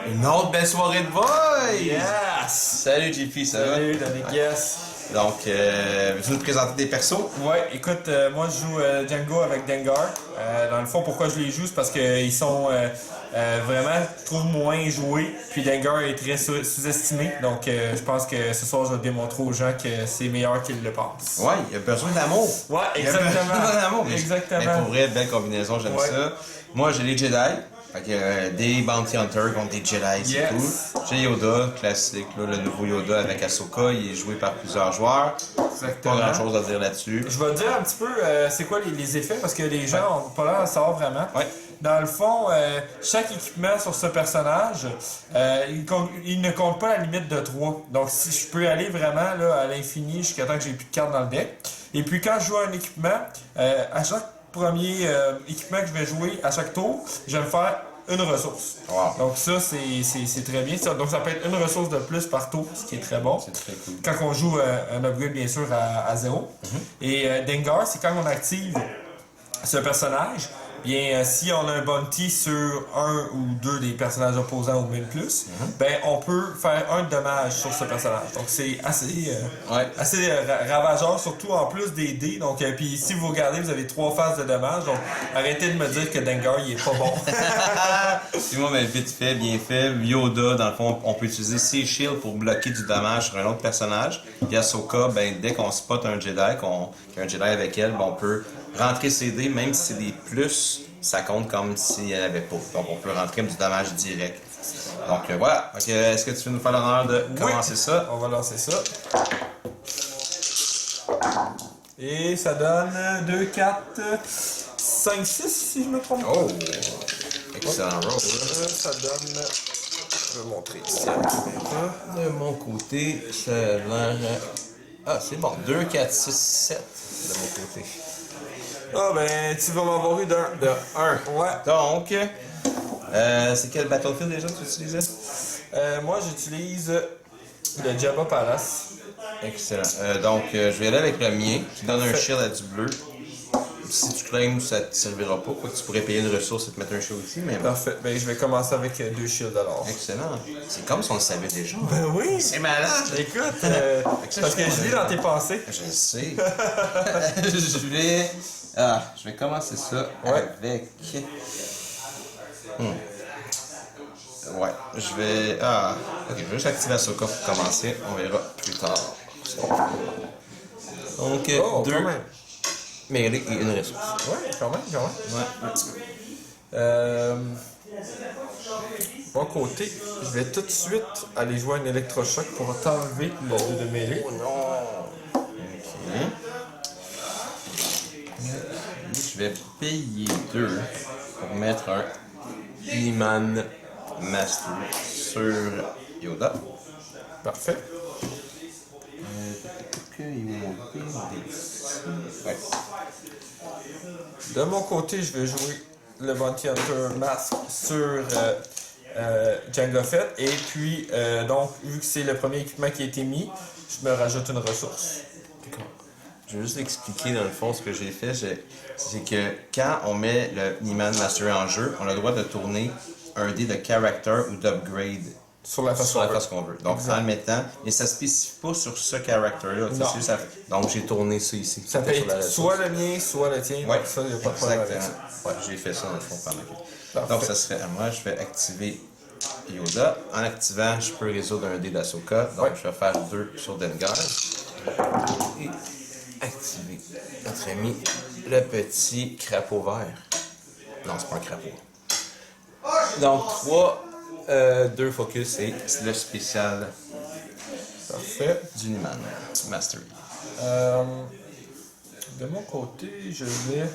Une autre belle soirée de boys! Yes! Salut JP, ça va? Salut, Danick, yes! Donc, veux-tu nous présenter des persos? Ouais, écoute, moi je joue Django avec Dengar. Dans le fond, pourquoi je les joue, c'est parce qu'ils sont vraiment, je trouve, moins joués. Puis Dengar est très sous-estimé. Donc, je pense que ce soir, je vais démontrer aux gens que c'est meilleur qu'ils le pensent. Ouais, il a besoin d'amour. Ouais, Il a exactement. besoin d'amour. Exactement. Mais pour vrai, belle combinaison, j'aime Ouais. ça. Moi, j'ai les Jedi. Fait que des Bounty Hunters contre des Jedi, c'est Yes. cool. J'ai Yoda, classique, là, le nouveau Yoda avec Ahsoka. Il est joué par plusieurs joueurs. Exactement. Pas grand chose à dire là-dessus. Je vais te dire un petit peu c'est quoi les effets parce que les gens ont pas l'air de savoir vraiment. Ouais. Dans le fond, chaque équipement sur ce personnage, il ne compte pas la limite de 3. Donc si je peux aller vraiment là, à l'infini jusqu'à temps que j'ai plus de cartes dans le deck. Et puis quand je joue un équipement, à chaque premier équipement que je vais jouer, à chaque tour, je vais me faire une ressource. Wow. Donc ça, c'est très bien. Donc ça peut être une ressource de plus par tour, ce qui est très bon. C'est très cool. Quand on joue un upgrade, bien sûr, à 0. Et Dengar, c'est quand on active ce personnage, bien, si on a un bounty sur un ou deux des personnages opposants ou même plus, ben, on peut faire un dommage sur ce personnage. Donc, c'est assez, Ouais. assez ravageur, surtout en plus des dés. Donc, puis si vous regardez, vous avez 3 phases de dommage. Donc, arrêtez de me dire que Dengar, il est pas bon. Puis moi, ben, vite fait, bien fait, Yoda, dans le fond, on peut utiliser ses shields pour bloquer du dommage sur un autre personnage. Puis Ahsoka, ben, dès qu'on spot un Jedi, qu'il y a un Jedi avec elle, ben, on peut rentrer ses dés, même si c'est des plus, ça compte comme s'il n'y en avait pas. Donc on peut rentrer du dommage direct. Donc voilà. Donc, est-ce que tu veux nous faire l'honneur de commencer ça? On va lancer ça. Et ça donne 2, 4, 5, 6 si je me trompe pas. Oh! Excellent roll. Ça donne... Je vais montrer ici à la caméra. De mon côté, ça a l'air... Ah, c'est bon. 2, 4, 6, 7 de mon côté. Ah ben, tu vas m'avoir eu d'un. De 1. Ouais. Donc, c'est quel Battlefield déjà que tu utilisais? Moi, j'utilise le Jabba Palace. Excellent. Donc, je vais aller avec le mien, qui donne un shield à du bleu. Si tu claims, ça te servira pas. Quoi que tu pourrais payer une ressource et te mettre un shield aussi, mais... Parfait. Ben, je vais commencer avec 2 shields alors. Excellent. C'est comme si on le savait déjà. Ben oui! C'est malade! Écoute, parce que je lis dans tes pensées. Je le sais. Je vais commencer ça avec... Ouais, je vais... ok, je vais juste activer Ahsoka pour commencer. On verra plus tard. Donc, Oh, 2 quand même. mêlées et une ressource. Ouais, quand même, quand même. Ouais. Bon côté, je vais tout de suite aller jouer un électrochoc pour t'enlever le 2 de mêlée. Oh non! Ok. Je vais payer 2 pour mettre un Iman Master sur Yoda. Parfait. Ouais. De mon côté, je vais jouer le Bounty Hunter Mask sur Jango Fett. Et puis, donc, vu que c'est le premier équipement qui a été mis, je me rajoute une ressource. Je vais juste expliquer dans le fond ce que j'ai fait. C'est que quand on met le Iman Master en jeu, on a le droit de tourner un dé de character ou d'upgrade Sur la face sur la face qu'on veut. Donc Exact. en le mettant, mais ça ne spécifie pas sur ce character-là. Non. Donc j'ai tourné ça ici. Ça peut C'était sur la être ressource. soit le mien, soit le tien. Ouais, Donc ça, il n'y a pas de problème avec ça. exactement. Ouais, j'ai fait ça dans le fond pendant que... Parfait. Donc ça serait à moi, je vais activer Yoda. En activant, je peux résoudre un dé d'Ahsoka. Donc Ouais. je vais faire 2 sur Dengar. Et activer notre ami le petit crapaud vert. Non, c'est pas un crapaud. Donc 3, 2 focus et le spécial Parfait. du Niman Mastery. De mon côté, je vais...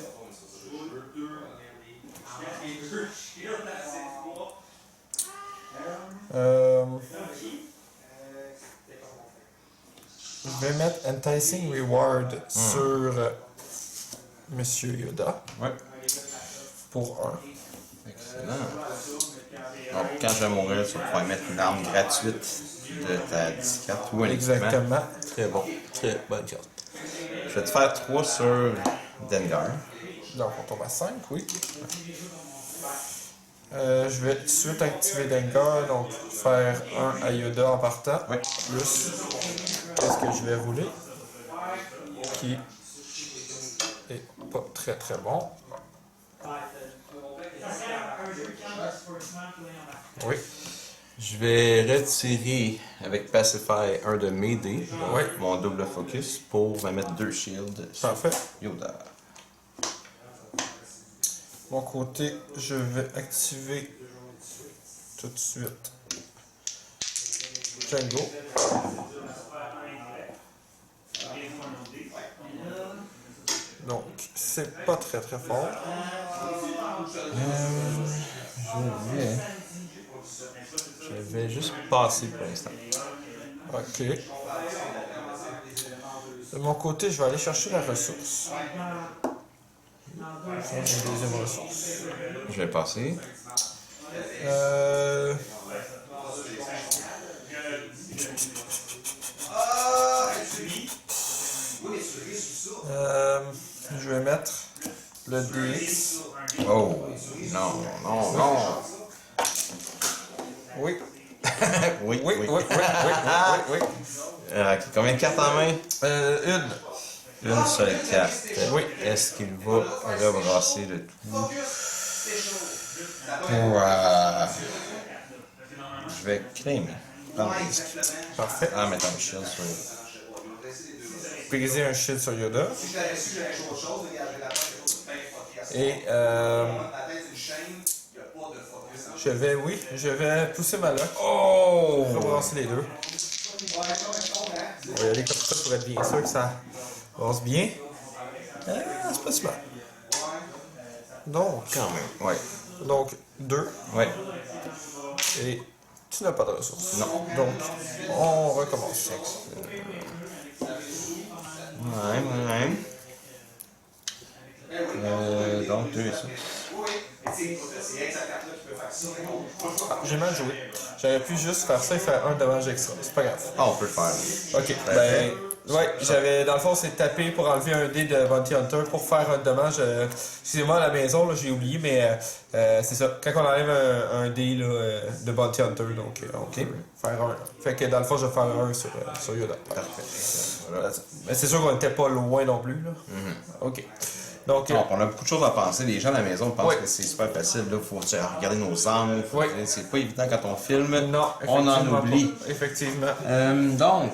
je vais mettre Enticing Reward sur Monsieur Yoda Ouais. pour 1. Excellent. Donc, quand je vais mourir, tu vas pouvoir mettre une arme gratuite de ta discarte ou un équipement. Exactement. Très bon. Très bonne carte. Je vais te faire 3 sur Dengar. Donc on tombe à 5, oui. Je vais tout de suite activer Dengar, donc faire un à Yoda en partant. Oui. Plus, qu'est-ce que je vais rouler? Qui est pas très très bon. Oui. Je vais retirer avec Pacify un de mes dés, Oui. mon double focus, pour me mettre 2 shields sur Parfait. Yoda. Mon côté, je vais activer tout de suite Django. Donc, c'est pas très très fort. Je vais juste passer pour l'instant. Ok. De mon côté, je vais aller chercher la ressource. J'ai une deuxième ressource. Je vais passer. Je vais mettre le DX. Oh, non, non, non. Oui. Oui, Oui, oui, oui, oui. Combien de cartes en main? Une. Une seule carte. Oui. Est-ce qu'il va rebrasser le tout? Je vais claimer. Prendre le risque. Parfait. En mettant le shield sur Briser un shield sur Yoda. Et je vais pousser ma lock. Oh! Rebrasser les deux. On va y aller comme ça pour être bien sûr que ça avance bien. C'est pas super. Donc, Quand même. Ouais. donc 2. Ouais. Et tu n'as pas de ressources. Non. Donc, on recommence. Ouais. Donc 2 et ça. J'ai mal joué. J'aurais pu juste faire ça et faire un dommage extra. C'est pas grave. Ah, on peut le faire. Ok, ben. Ouais, j'avais. Dans le fond, c'est tapé pour enlever un dé de Bounty Hunter pour faire un dommage. Excusez-moi à la maison, là, j'ai oublié, mais c'est ça. Quand on enlève un dé là, de Bounty Hunter, donc on peut faire un. Fait que dans le fond, je vais faire un sur Yoda. Parfait. Voilà. Mais c'est sûr qu'on n'était pas loin non plus, là. Ok. Donc, Donc, on a beaucoup de choses à penser. Les gens à la maison pensent Ouais. que c'est super facile. Il faut regarder nos angles. Ouais. C'est pas évident quand on filme. non, On en effectivement oublie. pas. Effectivement. Donc.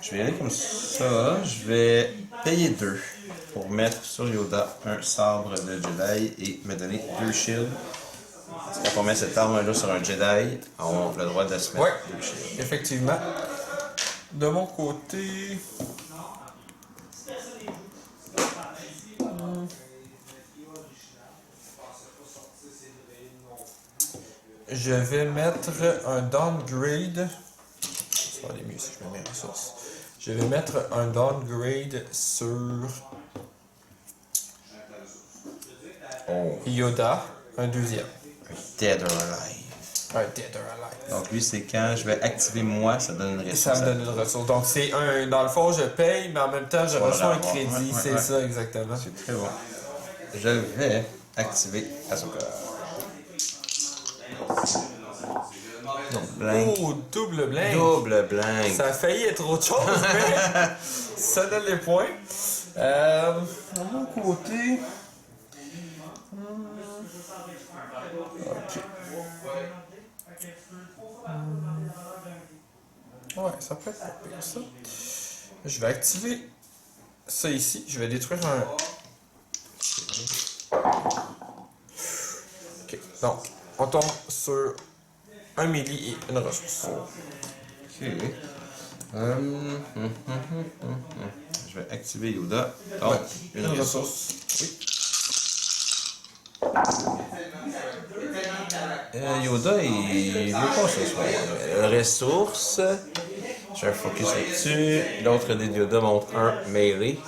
Je vais aller comme ça. Je vais payer 2 pour mettre sur Yoda un sabre de Jedi et me donner 2 shields. Parce que quand on met cette arme-là sur un Jedi, on a le droit de se mettre Ouais, 2 shields. effectivement. De mon côté. Je vais mettre un downgrade. Ça va aller mieux si je mets mes ressources. Je vais mettre un downgrade sur Yoda, un deuxième. Dead or Alive. Un Dead or Alive. Donc lui, c'est quand je vais activer moi, ça donne une Et ça ressource. me donne une ressource. Donc c'est un. Dans le fond, je paye, mais en même temps, je vas reçois un l'avoir. crédit. Ouais, C'est ouais. ça exactement. C'est très bon. Je vais activer Ahsoka. Donc, blank. Oh, double blank. Double blank. Ça a failli être autre chose, mais ça donne les points. De mon côté. Ok. Ouais, ça peut être pas pire, ça. Je vais activer ça ici. Je vais détruire un. Ok. Donc, on tombe sur un melee et une ressource. Ok. Je vais activer Yoda. Donc, Ouais, une ressource. Oui. Yoda, il veut pas ce soir. Ressources. J'ai un focus là-dessus. L'autre dé de Yoda montre un melee.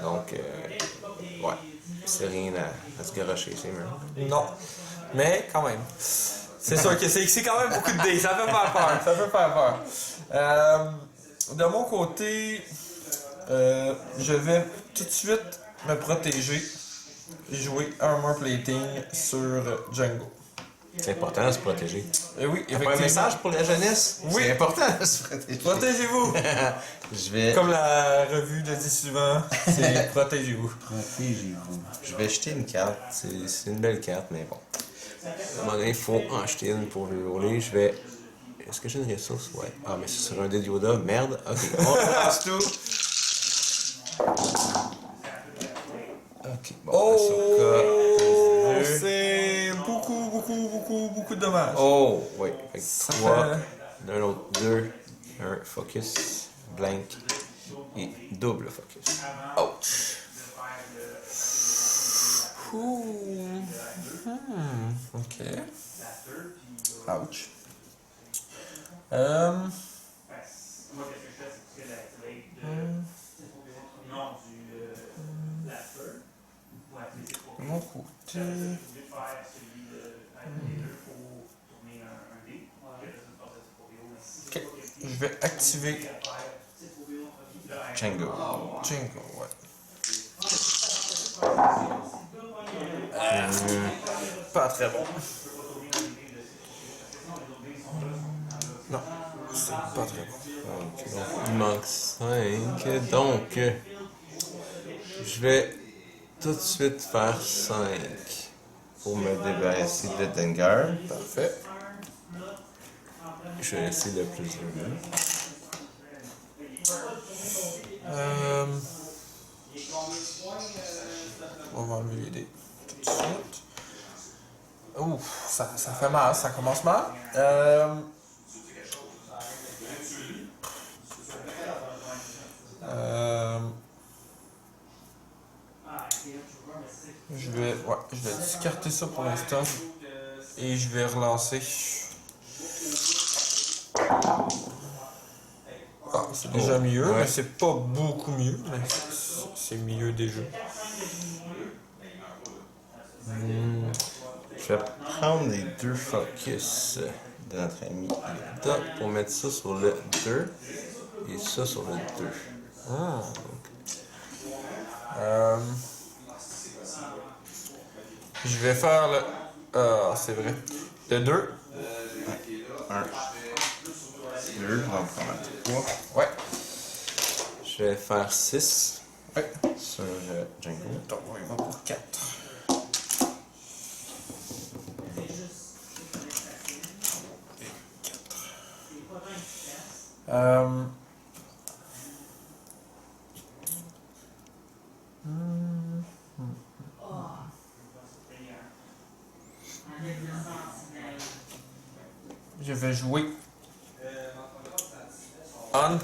Donc, ouais. C'est rien à se garocher, c'est mieux. Non. Mais quand même. C'est sûr que c'est quand même beaucoup de dés. Ça peut faire peur. Ça peut faire peur. De mon côté, je vais tout de suite me protéger et jouer Armor Plating sur Django. C'est important de se protéger. Et oui, Pas un effectivement. message pour la jeunesse? Oui. C'est important de se protéger. Protégez-vous! Je vais... Comme la revue de dit suivant, c'est protégez-vous. Protégez-vous. Je vais jeter une carte. C'est une belle carte, mais bon. À un moment donné, il faut en acheter une pour le rouler. Je vais... Est-ce que j'ai une ressource? Ouais. Ah, mais c'est sur un dé de Yoda. Merde. Ok, on lance tout. Ok, bon, Oh! Asuka. C'est beaucoup de dommages. Oh, oui. Fait que Ça 3, fait- un autre 2, un focus, blank et double focus. Ouch! Ouh. Ok. Ouch. De mon côté. Ok. Je vais activer Django. Jingle, ouais. Pas très bon. Non, c'est pas très bon. Ok, donc il manque 5. Donc, je vais tout de suite faire 5. Pour me débarrasser de Dengar. Parfait. Je vais essayer le plus de On va enlever les dés tout de suite. Ouf, ça fait mal, ça commence mal. Je vais discarter ça pour l'instant et je vais relancer. Ah, c'est déjà mieux, ouais. mais c'est pas beaucoup mieux, mais c'est mieux déjà. Je vais prendre les 2 focus de notre ami Yoda. pour mettre ça sur le 2 et ça sur le 2. Ah. Je vais faire le... Ah, c'est vrai. Le 2. 1, 2, on va prendre un 3 Ouais. Je vais faire 6. Ouais. sur Django. Donc, on va pour 4. Je vais jouer Hunt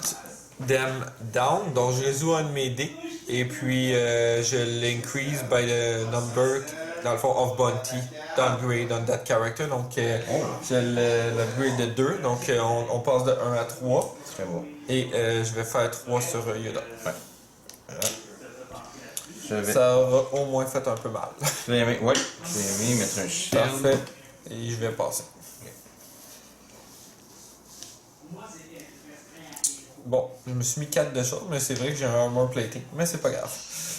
Them Down, donc je résous un de mes dés et puis je l'increase by the number, dans le fond, of bounty downgrade on that character, donc je l'upgrade de 2, donc on passe de 1 à 3 Très beau. et je vais faire 3 sur Yoda. Ouais. Je vais... Ça aura au moins fait un peu mal. Je vais aimer, ouais, je vais aimer mettre un shield. Parfait. Et je vais passer. Bon, je me suis mis 4 de choses, mais c'est vrai que j'ai un armor plating. Mais c'est pas grave.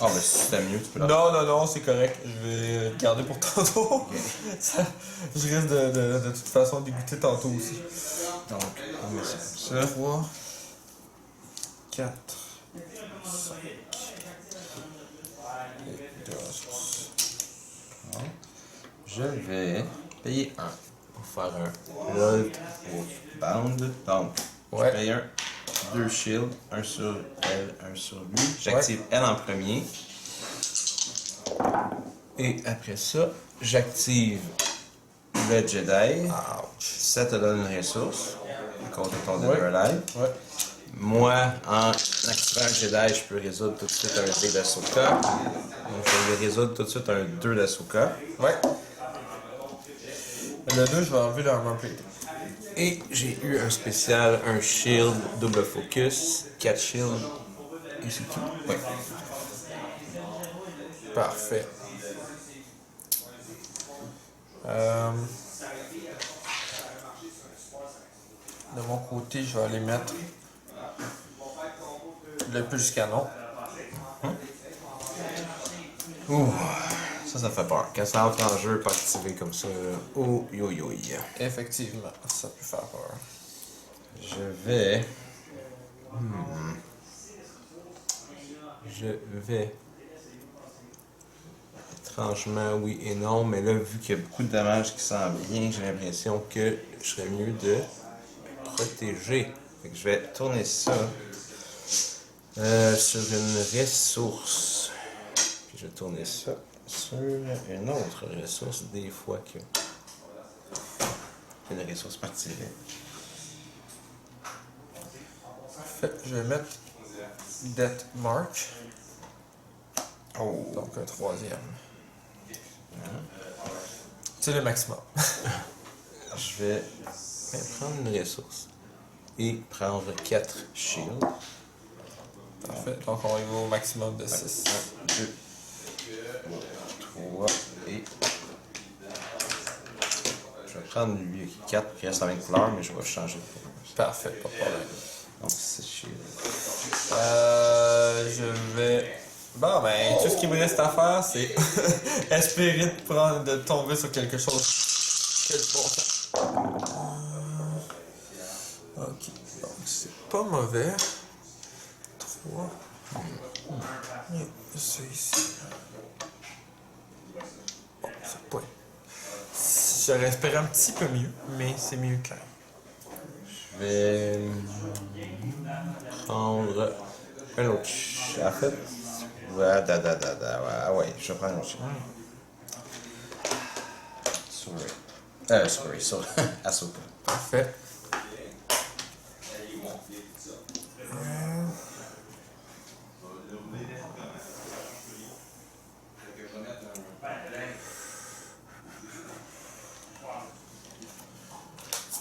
Ah, mais si c'était mieux, tu peux Non, c'est correct. Je vais le garder pour tantôt. Ça, je risque de toute façon dégoûter tantôt aussi. Donc, on met ça comme ça. 3, 4, 5. Et 2 ressources. Je vais payer 1 Pour faire un Lol. au bound. Donc, Ouais. je paye 1. 2 shields, 1 sur elle, 1 sur lui. J'active elle en premier. Et après ça, j'active le Jedi. Ouch. Ça te donne une ressource à cause de ton Ouais. Dead or Alive. Ouais. Moi, en activant un Jedi, je peux résoudre tout de suite un dé d'Asuka. Donc, je vais résoudre tout de suite un 2 d'Asuka. Ouais. Le 2, je vais enlever l'armor plating. Et j'ai eu un spécial, un shield, double focus, 4 shields, et c'est tout. Oui. Parfait. De mon côté, je vais aller mettre le pulse canon. Ouh, ça fait peur. Quand ça entre en jeu, pas activé comme ça, là. Oh, yo, yo, yo. Effectivement, ça peut faire peur. Je vais... Je vais... Étrangement, oui et non, mais là, vu qu'il y a beaucoup de dommages qui s'en viennent, j'ai l'impression que je serais mieux de protéger. Fait que je vais tourner ça sur une ressource. Puis je vais tourner ça sur une autre ressource, des fois que une ressource partirait. Parfait, je vais mettre Death Mark. Oh! Donc un troisième. C'est le maximum. Je vais prendre une ressource et prendre 4 shields. Parfait, donc on y va au maximum de 6. 1, 2, 3 et... Je vais prendre lui 4 qui reste la même couleur, mais je vais changer. Parfait, pas de problème. Donc 6 shields. Je vais... Bon, ben, tout ce qui me reste à faire, c'est espérer de tomber sur quelque chose qui a du bon sens. Ok, donc c'est pas mauvais. 3. Et ça ici. Bon, c'est pas... J'aurais espéré un petit peu mieux, mais c'est mieux que là. Je vais prendre un autre. En fait, ouais, je vais prendre un autre. Sorry, Ahsoka. Parfait.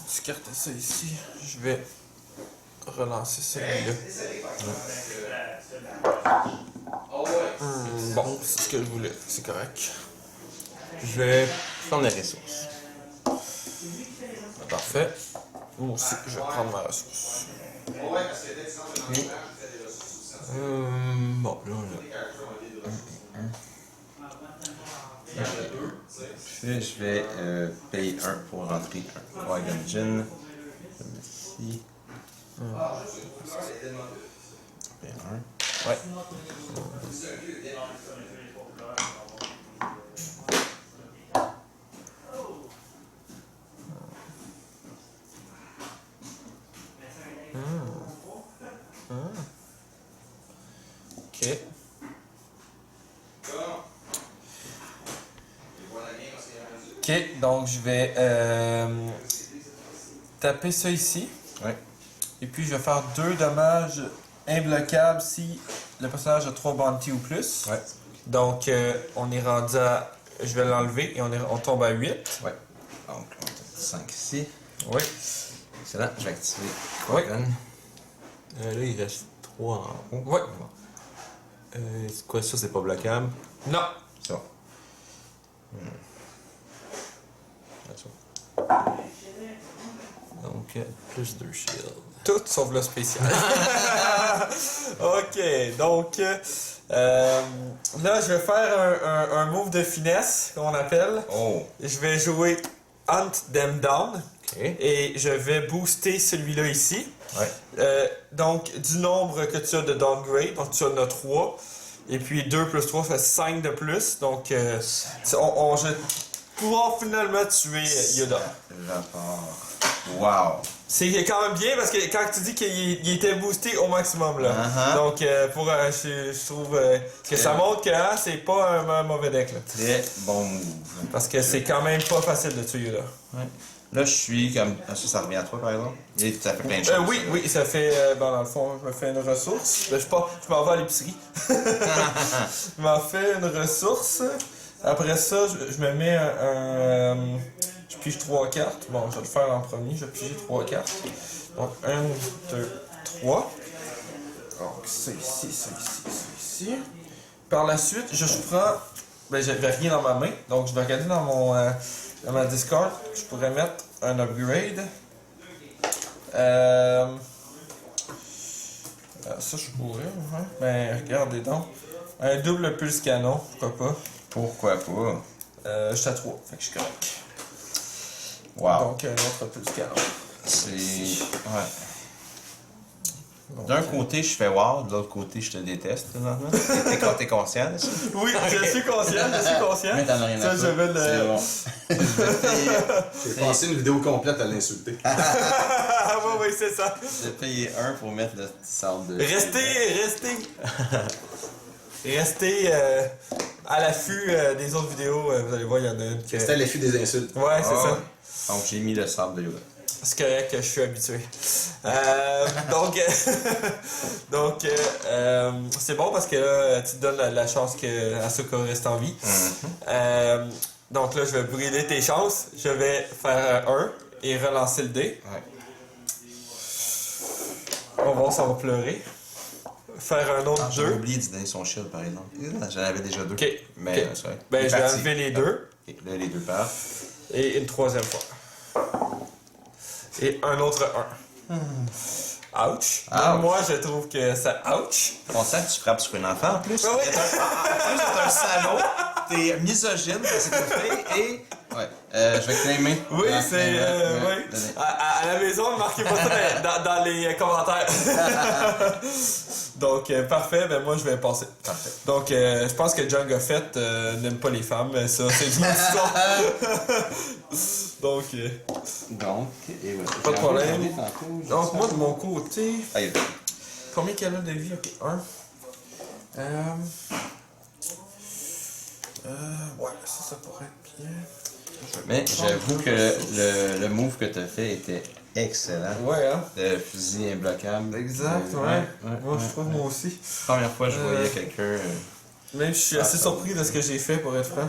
Discarter ça ici. Je vais relancer celui-là. Bon, c'est ce que je voulais. C'est correct. Je vais prendre les ressources. Parfait. Moi aussi, je vais prendre ma ressource. Bon, là, Puis je vais payer 1 pour rentrer un Qui-Gon Jinn. Je le mets ici. Payer 1. Ouais. Ok. Ok, donc je vais taper ça ici. Ouais. Et puis je vais faire 2 dommages imbloquables si le personnage a 3 bounty ou plus. Ouais. Donc on est rendu à... Je vais l'enlever et on tombe à 8. Ouais. Donc, on a 5 ici. Oui. Excellent. Je vais activer Oui. Qui-Gon. Là, il reste 3 en haut. Oui. C'est quoi ça? C'est pas bloquable? Non. C'est bon. Donc, plus 2 shields. Tout sauf le spécial. Ok, donc là je vais faire un move de finesse qu'on appelle. Oh! Je vais jouer Hunt Them Down Ok. et je vais booster celui-là ici. Ouais. Donc du nombre que tu as de downgrade, donc tu en as 3. Et puis 2 plus 3 fait 5 de plus. Donc je vais pouvoir finalement tuer Yoda. Rapport. Wow! C'est quand même bien parce que quand tu dis qu'il était boosté au maximum là. Donc je trouve que ça montre que c'est pas un mauvais deck là. Très bon move. Parce que c'est quand même pas facile de tuer là. Ouais. Là, je suis comme. Ça revient à toi, par exemple? Ça fait plein de choses. Oui, ça fait. Dans le fond, je me fais une ressource. Je m'en vais à l'épicerie. Je m'en fais une ressource. Après ça, je me mets je pige 3 cartes. Bon, je vais le faire en premier. Je vais piger 3 cartes. Donc, 1, 2, 3. Donc, ça ici, ça ici, ça ici. Par la suite, je prends... Ben, j'avais rien dans ma main. Donc, je vais regarder dans ma discard. Je pourrais mettre un upgrade. Ça, je pourrais. Ben, regardez donc. Un double pulse canon, pourquoi pas. Pourquoi pas? Je suis à 3, fait que je suis correct. Wow. Donc, un autre pulse canon. C'est. Ouais. Donc, D'un côté, je fais wow, de l'autre côté, je te déteste, présentement. T'es conscient de ça? Oui, je suis conscient, Mais t'en as rien à Ça, je foutre. vais le... C'est bon. J'ai passé une vidéo complète à l'insulter. Ah oui, c'est ça. J'ai payé 1 pour mettre le petit centre de. Restez à l'affût des autres vidéos. Vous allez voir, il y en a une qui... C'était l'effet des insultes. Ouais, c'est ça. Donc, j'ai mis le sable de yoga. C'est correct, je suis habitué. Donc, c'est bon parce que là, tu te donnes la chance qu'Asuka reste en vie. Donc là, je vais brider tes chances. Je vais faire un 1 et relancer le dé. Ouais. On va voir si on va pleurer. Faire un autre J'ai 2. oublié d'y donner son shield, par exemple. J'en avais déjà 2. Ok. Mais Ok. c'est vrai. Ben, Il est je vais parti. enlever les 2. Ok, là, les 2 partent. Et une troisième fois. Et un autre 1. Ouch. Même moi, je trouve que ça ouch. On sent que tu frappes sur un enfant en plus. Ah oui. En plus, t'es un salaud. T'es misogyne, parce que t'as fait. Et. Ouais. Je vais claimer. Oui, Ouais, c'est. ouais, Oui. donnez. À la maison, ne marquez pas ça dans les commentaires. Donc, parfait, ben moi je vais passer. Parfait. Donc, je pense que John Goffett n'aime pas les femmes, mais ça, c'est une autre histoire. Donc, Donc, et voilà. Pas de problème. Tantôt, donc, moi de mon côté, Aïe. combien qu'elle a de vie? Ok, 1. Ouais, ça pourrait être bien. Mais j'avoue que le move que t'as fait était excellent. Ouais, hein? Le fusil imbloquable. Exact, ouais. Moi, je trouve, moi aussi. Première fois que je voyais quelqu'un. Même je suis assez surpris de ce que j'ai fait, pour être franc.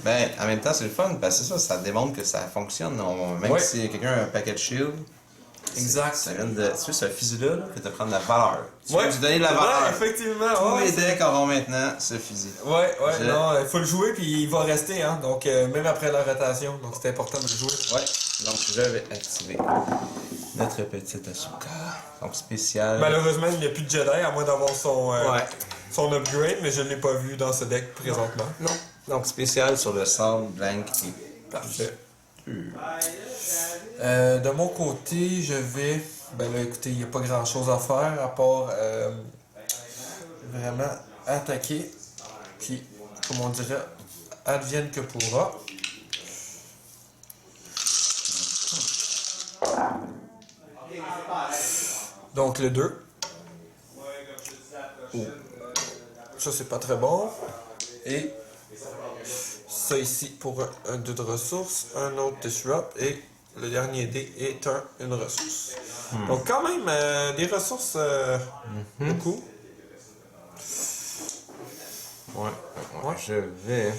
Ben, en même temps, c'est le fun, parce que ça démontre que ça fonctionne. Même Ouais. si quelqu'un a un paquet de shield, Exact. ça vient de. Tu sais, ce fusil-là, là, fait te prendre de la valeur. Tu Ouais. veux lui donner de la valeur. Ouais, effectivement. Tous ouais, les decks auront maintenant ce fusil. Ouais, Je- non, il faut le jouer puis il va rester, hein. Donc, même après la rotation, donc c'est important de le jouer. Ouais, donc je vais activer notre petite Asuka. Donc spécial. Malheureusement, il n'y a plus de Jedi, à moins d'avoir son upgrade, mais je ne l'ai pas vu dans ce deck présentement. Non. Donc spécial sur le sable blank et Parfait. De mon côté, je vais. Ben là, écoutez, il n'y a pas grand chose à faire à part vraiment attaquer. Puis, comme on dirait, advienne que pourra. Donc le 2. Ça, c'est pas très bon. Et ça ici pour un 2 de ressources, un autre disrupt et le dernier dé est une ressource. Donc quand même des ressources beaucoup. Ouais. Ouais. Je vais.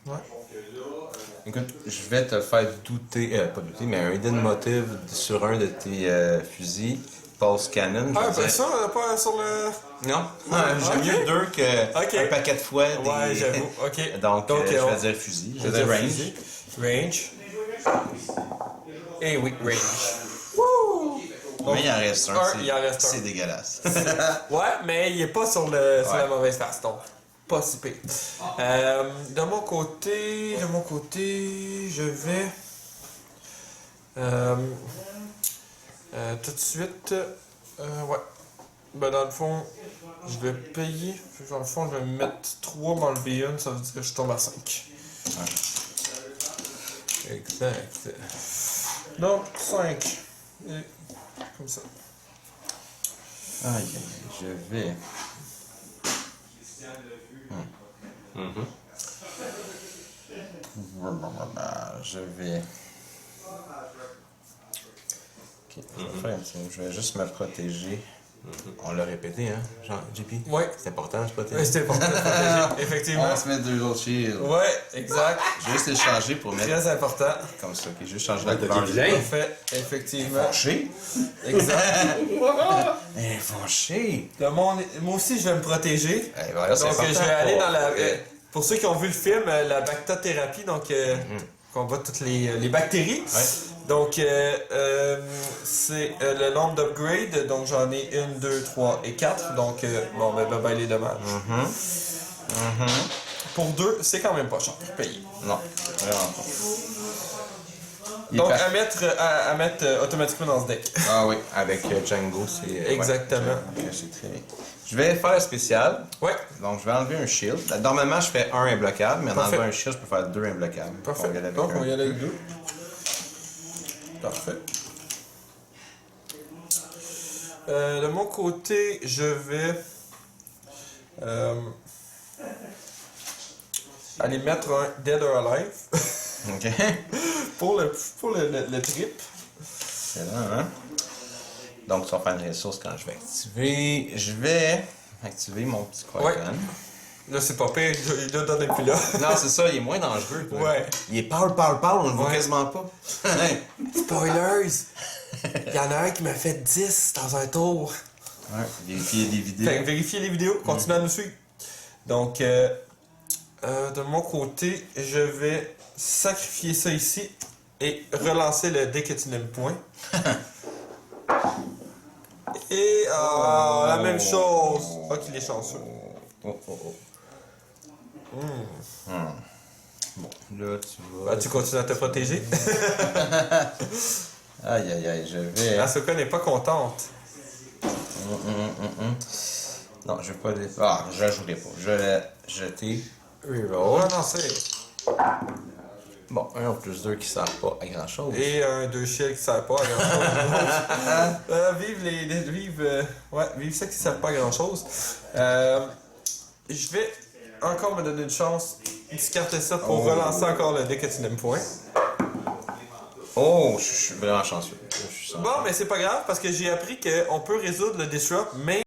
Ouais. Écoute, je vais te faire douter, pas douter, mais un hidden motive sur un de tes fusils, Pulse Cannon. Ah, je veux ben dire. ça, pas sur le... Non, j'aime Ok. mieux 2 que Ok. un paquet de fois. Des... Ouais, j'avoue. Ok. Donc, Donc, je on- vais dire fusil, je vais dire range. Range. Et oui, range. Mais il en reste un, il en reste un. c'est dégueulasse. Ouais, mais il est pas sur la Ouais. mauvaise face, donc pas si pire. De mon côté, je vais tout de suite, ouais. Ben dans le fond, je vais payer. Dans le fond, je vais me mettre 3, m'enlever une, ça veut dire que je tombe à 5. Exact. Donc 5. Et comme ça. Aïe, aïe, je vais. Je vais. Ok, je vais juste me protéger. On l'a répété, hein, Jean, JP? Ouais. C'est important de se protéger. Ouais, c'était important de protéger, effectivement. On va se mettre 2 autres shields. Ouais, exact. Je vais juste les changer pour mettre Très important. comme ça. Ok, je vais juste changer la Ouais, couleur. t'as des vilains. Parfait, effectivement. Fâché? Exact. Fâché! Moi aussi, je vais me protéger. Eh, voilà, c'est Donc, je important vais aller pour- dans la. Pour ceux qui ont vu le film, la bactothérapie, donc combat toutes les bactéries. Ouais. Donc, c'est le nombre d'upgrades. Donc, j'en ai 1, 2, 3 et 4. Donc, bon, ben, bye les dommages. Pour 2, c'est quand même pas cher pour payer. Non, vraiment pas. Donc, à mettre automatiquement dans ce deck. Ah oui. Avec Django, c'est... Exactement. Ok, c'est très bien. Je vais faire spécial. Ouais, Donc, je vais enlever un shield. Normalement, je fais un imbloquable, mais en Parfait. enlevant un shield, je peux faire 2 imbloquables. parfait. On va y aller avec Donc, on va y un. aller avec 2. Parfait. De mon côté, je vais aller mettre un Dead or Alive Ok. pour le trip. C'est là, hein? Donc, ça va faire une ressource quand je vais activer. Je vais activer mon petit Qui-Gon. Ouais. Là, c'est pas pire, il le donne plus là. Non, c'est ça, il est moins dangereux. toi. Ouais. Il est parle, on le voit Ouais. quasiment pas. Spoilers! Il y en a un qui m'a fait 10 dans un tour. Ouais, vérifier des vidéos. Fait que vérifiez les vidéos, continuez à nous suivre. Donc, de mon côté, je vais sacrifier ça ici et relancer le dès que tu n'aimes point. Et la même chose. Ah, qu'il est chanceux. Oh. Bon, là, tu vas. Ah, tu continues à te protéger. Aïe, je vais. Asuka n'est pas contente. Non, je vais pas les. Ah, je la jouerai pas. Je vais la jeter. Oh, non, c'est. Bon, 1 plus 2 qui sert pas à grand chose. Et un 2 shield qui sert pas à grand chose. Vive ça qui sert pas à grand chose. Je vais encore me donner une chance. Discarter ça pour relancer encore le dès que tu n'aimes point. Oh, je suis vraiment chanceux. Je suis Bon, mais c'est pas grave parce que j'ai appris qu'on peut résoudre le disrupt même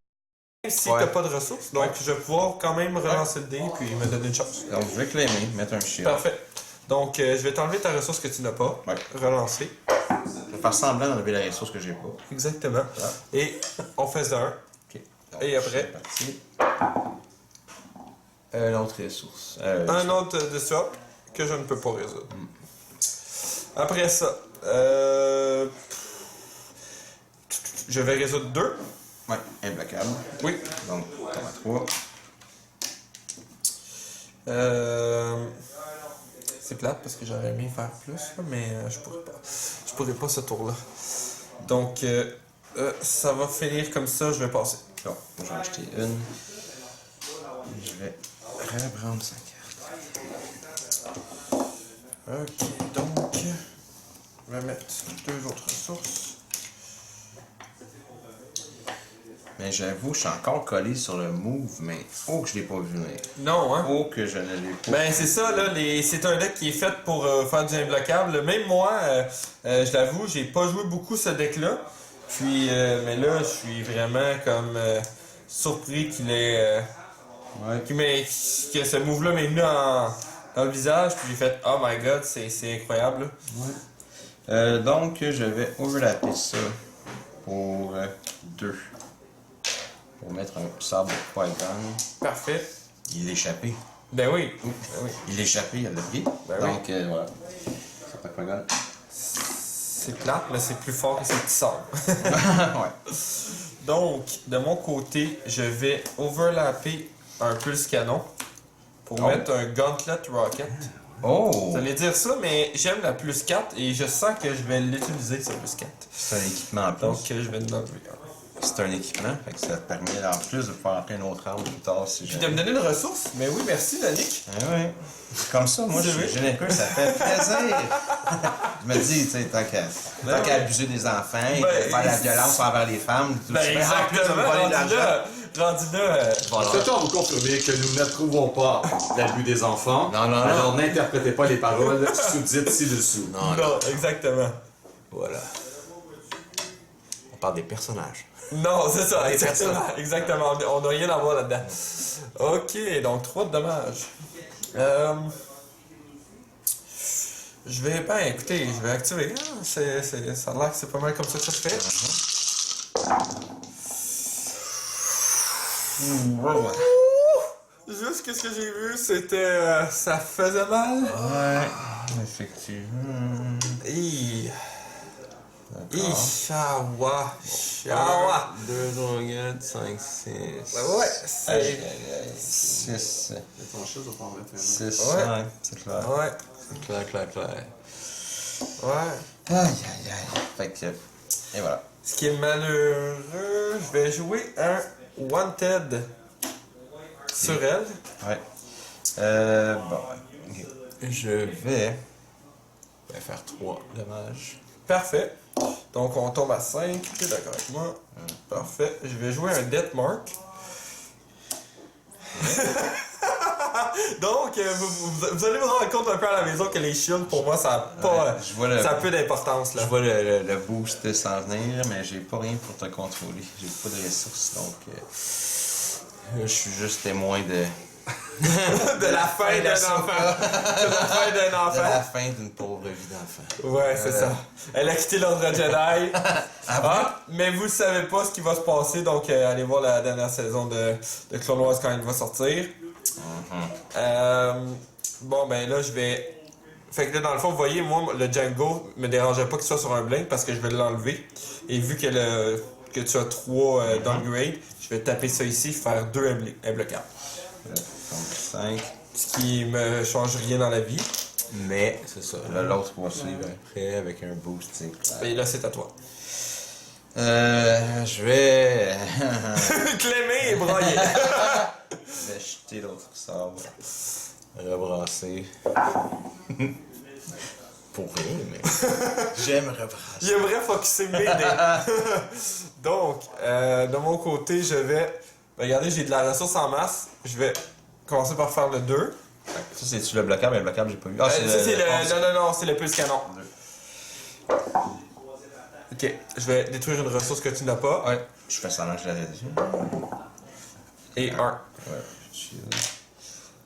si Ouais. t'as pas de ressources. Donc je vais pouvoir quand même relancer le dé puis me donner une chance. Donc, je vais claimer, mettre un shield. Parfait. Donc je vais t'enlever ta ressource que tu n'as pas. Ouais. Relancer. Je vais faire semblant d'enlever la ressource que j'ai pas. Exactement. Et on fait ça. Ok. Donc, Et après? c'est parti. L'autre ressource. Un autre disrupt que je ne peux pas résoudre. Après ça, je vais résoudre 2. Ouais, imbloquable. Oui. Donc, t'en as 3. C'est plate parce que j'aurais aimé faire plus, là, mais je pourrais pas. Je pourrais pas ce tour-là. Donc, ça va finir comme ça, je vais passer. Bon, je vais en acheter une. Je vais reprendre sa carte. Ok, donc, je vais mettre 2 autres ressources. Mais j'avoue, je suis encore collé sur le move, mais oh que je l'ai pas vu venir. Non, hein? Oh que je ne l'ai pas. Ben c'est ça, là, c'est un deck qui est fait pour faire du imbloquable. Même moi, je l'avoue, j'ai pas joué beaucoup ce deck-là. Puis, mais là, je suis vraiment comme surpris qu'il ait... Ouais. que ce move-là m'ait mis dans le visage. Puis j'ai fait « Oh my God, c'est incroyable. » Donc, je vais overlapper ça pour 2. Pour mettre un sable Qui-Gon. Parfait. Il est échappé. Ben oui. Il est échappé, il a le pris. Ben oui. Donc, voilà. Ça fait Qui-Gon. C'est plate, mais c'est plus fort que ses petits sabres. Ouais. Donc, de mon côté, je vais overlapper un pulse canon pour mettre un Gauntlet Rocket. Oh! Vous allez dire ça, mais j'aime la plus 4 et je sens que je vais l'utiliser, ce plus 4. C'est un équipement en plus. Donc, je vais en enlever un. C'est un équipement, fait que ça te permet en plus de pouvoir appeler une autre arme plus tard si Puis jamais. de me donner une ressource. Mais oui, merci, Danick. Ah ouais. Comme ça, moi, je suis généreux, ça fait plaisir. Je me dis, tu sais, tant qu'à abuser des enfants, et faire la violence envers les femmes, tout Ben ça. En plus de me exactement, voler de l'argent. rendu là, Voilà. Peut-on vous confirmer que nous n'approuvons pas l'abus des enfants? Non. Alors n'interprétez pas les paroles sous-dites ci-dessous. non, exactement. Voilà. On parle des personnages. Non, c'est ça, Les exactement. personnages. Exactement, on n'a rien à voir là-dedans. Ok, donc 3 de dommages. Je vais, ben écoutez, je vais activer. Ah, ça a l'air que c'est pas mal comme ça que ça se fait. Je plus, qu'est-ce que j'ai vu? C'était... ça faisait mal. Ouais, effectivement. Chawa. 2 droguettes, 5, 6. Ouais, c'est... 6. Ton chat va prendre 21 6, Ouais. ouais, c'est clair. Ouais. Clair. Ouais. Aïe, aïe, aïe. Fait que, et voilà. Ce qui est malheureux, je vais jouer un Wanted sur elle. Ouais. Bon. Ok. Je vais faire 3 dommages. Parfait. Donc on tombe à 5. Tu es d'accord avec moi? Parfait. Je vais jouer un Death Mark. Donc, vous allez vous rendre compte un peu à la maison que les shields, pour moi, ça a pas... je vois le- ça a peu d'importance, là. Je vois le boost s'en venir, mais j'ai pas rien pour te contrôler. J'ai pas de ressources, donc je suis juste témoin de de la fin d'un enfant. De la fin d'un de enfant. la fin d'une pauvre vie d'enfant. Ouais, c'est ça. Elle a quitté l'ordre Jedi. Mais vous savez pas ce qui va se passer, donc allez voir la dernière saison de Clone Wars quand il va sortir. Bon, ben là, je vais... Fait que là, dans le fond, vous voyez, moi, le Django me dérangeait pas qu'il soit sur un blink parce que je vais l'enlever. Et vu que tu as 3 downgrades, je vais taper ça ici, faire 2 imbloquables. Donc 5. Ce qui me change rien dans la vie. Mais, c'est ça. Là, l'autre va suivre après avec un boost, c'est clair. Et là, c'est à toi. Je vais. Clémé et broyé. Je vais jeter l'autre sort. Rebrasser. Pour rien, mais. J'aime rebrasser. J'aimerais focusser mes dés. Donc, de mon côté, je vais... Regardez, j'ai de la ressource en masse. Je vais commencer par faire le 2. Ça, c'est-tu le bloquable? Mais le bloquable, j'ai pas vu. Ah, Ça, c'est le... Non, c'est le pulse canon. Ok, je vais détruire une ressource que tu n'as pas. Ouais. Je fais semblant que je l'avais dit. Et 1. Ouais, chill.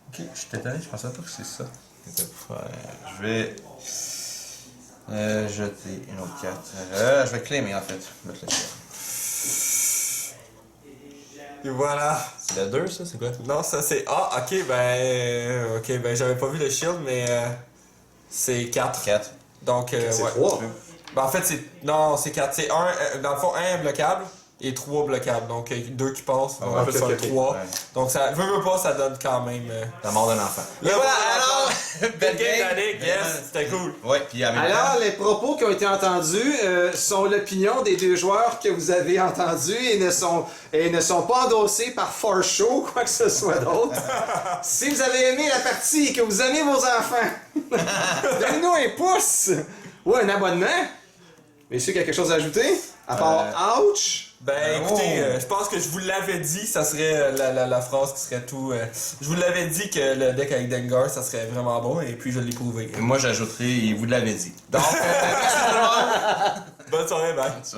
Ok, je suis étonné, je pensais pas que c'est ça. Je vais jeter une autre carte. Je vais claimer en fait. Mettre le chien. Et voilà. C'est le 2, ça, c'est quoi? Non, ça c'est... Ah, ok, ben j'avais pas vu le shield, mais c'est 4. 4. Donc, C'est ouais. 3. Ben, en fait, c'est... Non, c'est 4. C'est 1, dans le fond, 1 bloquable et 3 bloquables. Donc, 2 qui passent, on ouais, peut faire ok. 3. Ouais. Donc, ça veut pas, ça donne quand même... La mort d'un enfant. Et voilà, alors! Belle Belle game, game. Danick, yes, c'était cool. Ouais, puis en même Alors, temps. les propos qui ont été entendus sont l'opinion des 2 joueurs que vous avez entendus et ne sont pas endossés par Forshow ou quoi que ce soit d'autre. Si vous avez aimé la partie et que vous aimez vos enfants, donnez-nous un pouce ou un abonnement. Messieurs, quelque chose à ajouter? À part ouch! Ben écoutez, je pense que je vous l'avais dit, ça serait la phrase qui serait tout... je vous l'avais dit que le deck avec Dengar, ça serait vraiment bon, et puis je l'ai prouvé. Moi, j'ajouterai, et vous l'avez dit. Donc, Bonne soirée, bye.